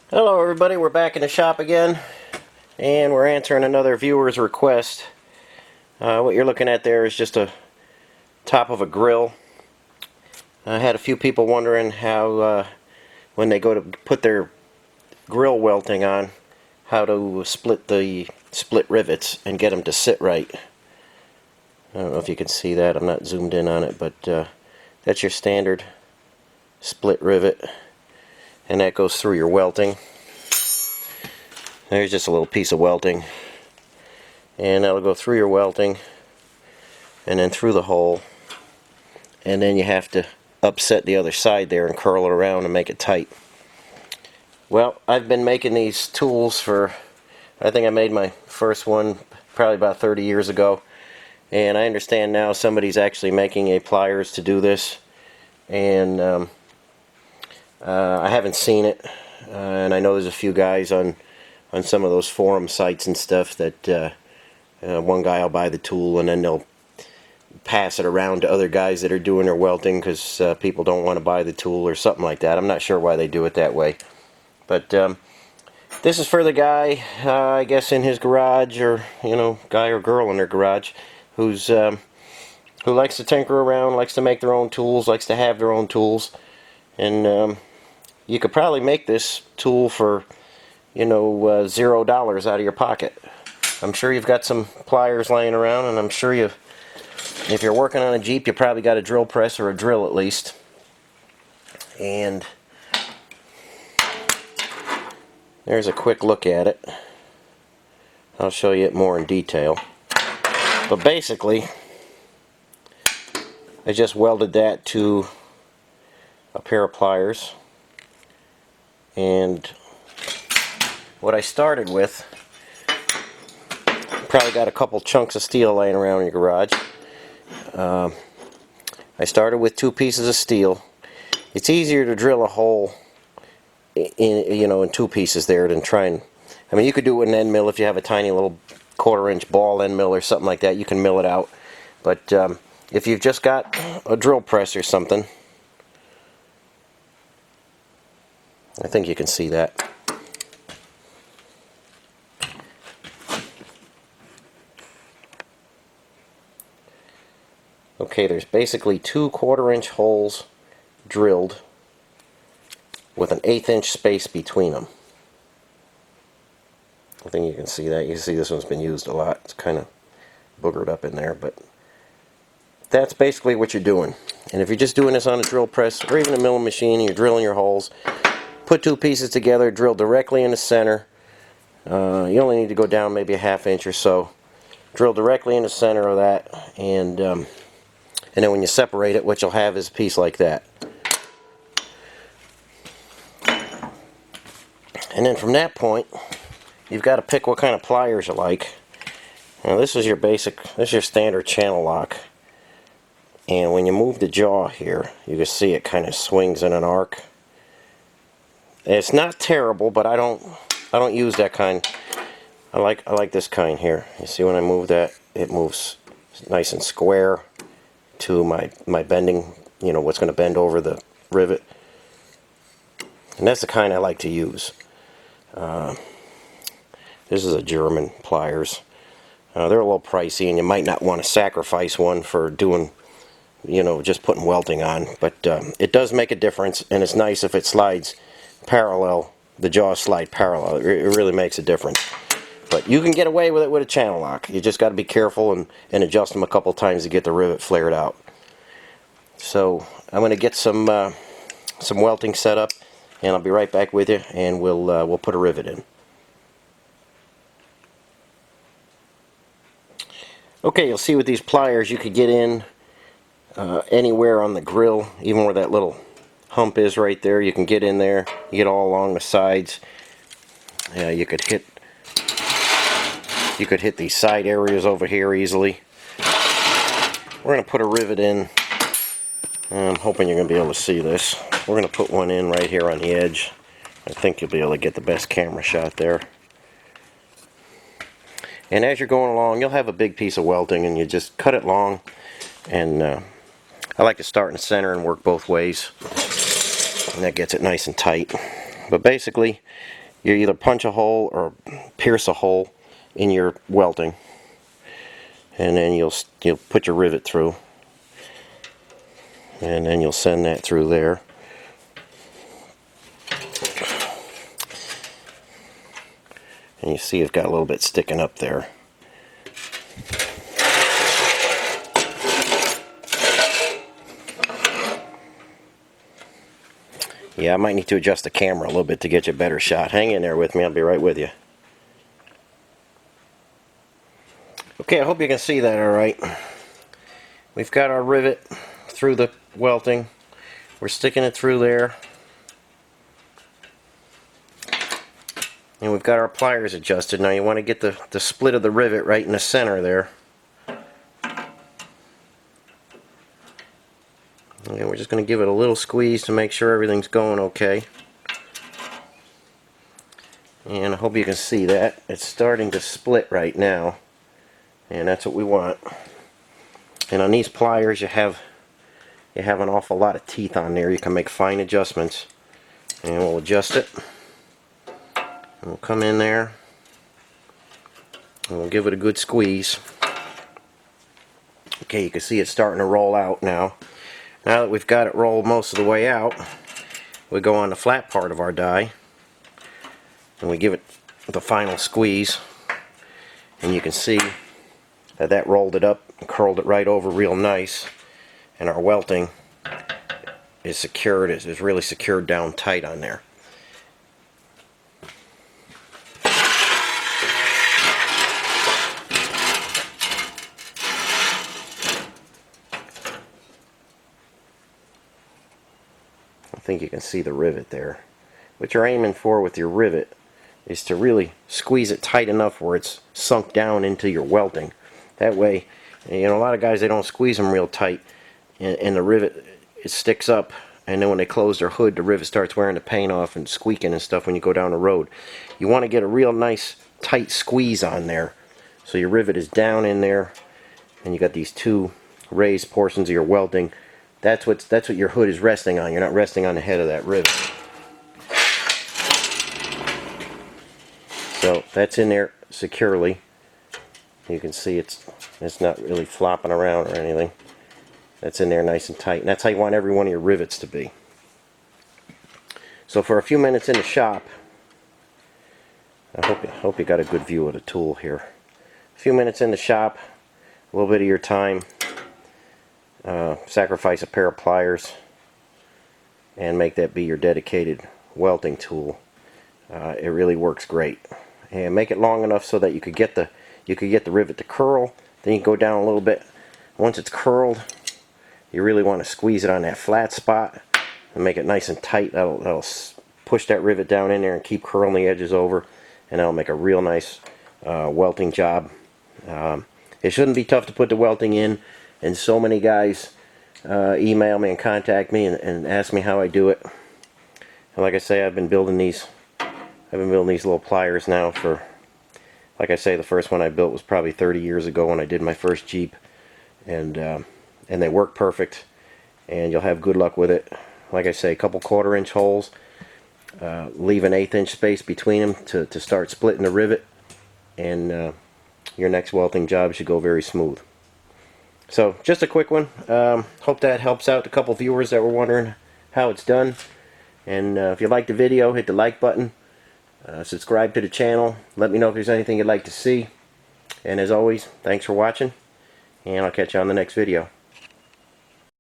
Hello everybody, we're back in the shop again and we're answering another viewer's request. What you're looking at there is just a top of a grill. I had a few people wondering how when they go to put their grill welting on, how to split rivets and get them to sit right. I don't know if you can see that, I'm not zoomed in on it, but that's your standard split rivet, and that goes through your welting. There's just a little piece of welting, and that'll go through your welting and then through the hole, and then you have to upset the other side there and curl it around and make it tight. Well, I've been making these tools for, I think I made my first one probably about 30 years ago, and I understand now somebody's actually making a pliers to do this, and I haven't seen it, and I know there's a few guys on some of those forum sites and stuff that one guy will buy the tool and then they'll pass it around to other guys that are doing their welting because people don't want to buy the tool or something like that. I'm not sure why they do it that way, but this is for the guy, I guess in his garage, or guy or girl in their garage, who likes to tinker around, likes to make their own tools, likes to have their own tools, and you could probably make this tool for $0 out of your pocket. I'm sure you've got some pliers laying around, and I'm sure if you're working on a Jeep, you probably got a drill press or a drill at least. And there's a quick look at it. I'll show you it more in detail. But basically, I just welded that to a pair of pliers. And what I started with, probably got a couple chunks of steel laying around in your garage. I started with 2 pieces of steel. It's easier to drill a hole in 2 pieces there than trying. I mean, you could do it with an end mill if you have a tiny little 1/4-inch ball end mill or something like that. You can mill it out. But if you've just got a drill press or something, I think you can see that. Okay, there's basically 2 1/4-inch holes drilled with an 1/8 inch space between them. I think you can see that. You can see this one's been used a lot. It's kind of boogered up in there, but that's basically what you're doing. And if you're just doing this on a drill press or even a milling machine and you're drilling your holes, put 2 pieces together, drill directly in the center. You only need to go down maybe a 1/2 inch or so. Drill directly in the center of that, and then when you separate it, what you'll have is a piece like that. And then from that point, you've got to pick what kind of pliers you like. Now this is your standard channel lock. And when you move the jaw here, you can see it kind of swings in an arc. It's not terrible, but I don't use that kind. I like this kind here. You see when I move that, it moves nice and square to my bending, what's going to bend over the rivet. And that's the kind I like to use. This is a German pliers. They're a little pricey, and you might not want to sacrifice one for doing, just putting welting on. But it does make a difference, and it's nice if it slides parallel, the jaws slide parallel. It really makes a difference. But you can get away with it with a channel lock. You just got to be careful and adjust them a couple times to get the rivet flared out. So I'm going to get some welting set up, and I'll be right back with you, and we'll put a rivet in. Okay, you'll see with these pliers you could get in anywhere on the grill, even where that little hump is right there. You can get in there. You get all along the sides. You could hit these side areas over here easily. We're going to put a rivet in. I'm hoping you're going to be able to see this. We're going to put one in right here on the edge. I think you'll be able to get the best camera shot there. And as you're going along, you'll have a big piece of welting, and you just cut it long. And I like to start in the center and work both ways. And that gets it nice and tight. But basically, you either punch a hole or pierce a hole in your welting, and then you'll put your rivet through, and then you'll send that through there. And you see it's got a little bit sticking up there. Yeah, I might need to adjust the camera a little bit to get you a better shot. Hang in there with me, I'll be right with you. Okay, I hope you can see that alright. We've got our rivet through the welting. We're sticking it through there. And we've got our pliers adjusted. Now you want to get the split of the rivet right in the center there. And we're just going to give it a little squeeze to make sure everything's going okay. And I hope you can see that. It's starting to split right now. And that's what we want. And on these pliers you have an awful lot of teeth on there. You can make fine adjustments. And we'll adjust it. And we'll come in there. And we'll give it a good squeeze. Okay, you can see it's starting to roll out now. Now that we've got it rolled most of the way out, we go on the flat part of our die and we give it the final squeeze, and you can see that rolled it up and curled it right over real nice, and our welting is secured, is really secured down tight on there. I think you can see the rivet there. What you're aiming for with your rivet is to really squeeze it tight enough where it's sunk down into your welting. That way, you know, a lot of guys, they don't squeeze them real tight, and the rivet, it sticks up, and then when they close their hood, the rivet starts wearing the paint off and squeaking and stuff when you go down the road. You want to get a real nice tight squeeze on there, so your rivet is down in there, and you got these two raised portions of your welting. That's what your hood is resting on. You're not resting on the head of that rivet. So that's in there securely. You can see it's not really flopping around or anything. That's in there nice and tight. And that's how you want every one of your rivets to be. So for a few minutes in the shop, I hope you got a good view of the tool here. A few minutes in the shop, a little bit of your time, sacrifice a pair of pliers, and make that be your dedicated welting tool. It really works great. And make it long enough so that you could get the rivet to curl. Then you go down a little bit. Once it's curled, you really want to squeeze it on that flat spot and make it nice and tight. That'll push that rivet down in there and keep curling the edges over, and that'll make a real nice welting job. It shouldn't be tough to put the welting in, and so many guys email me and contact me and ask me how I do it. And like I say, I've been building these little pliers now for, like I say, the first one I built was probably 30 years ago when I did my first Jeep, and they work perfect, and you'll have good luck with it. Like I say, a couple 1/4 inch holes, leave an 1/8 inch space between them to start splitting the rivet, and your next welting job should go very smooth. So just a quick one. Hope that helps out a couple viewers that were wondering how it's done. And if you liked the video, hit the like button. Subscribe to the channel. Let me know if there's anything you'd like to see. And as always, thanks for watching, and I'll catch you on the next video.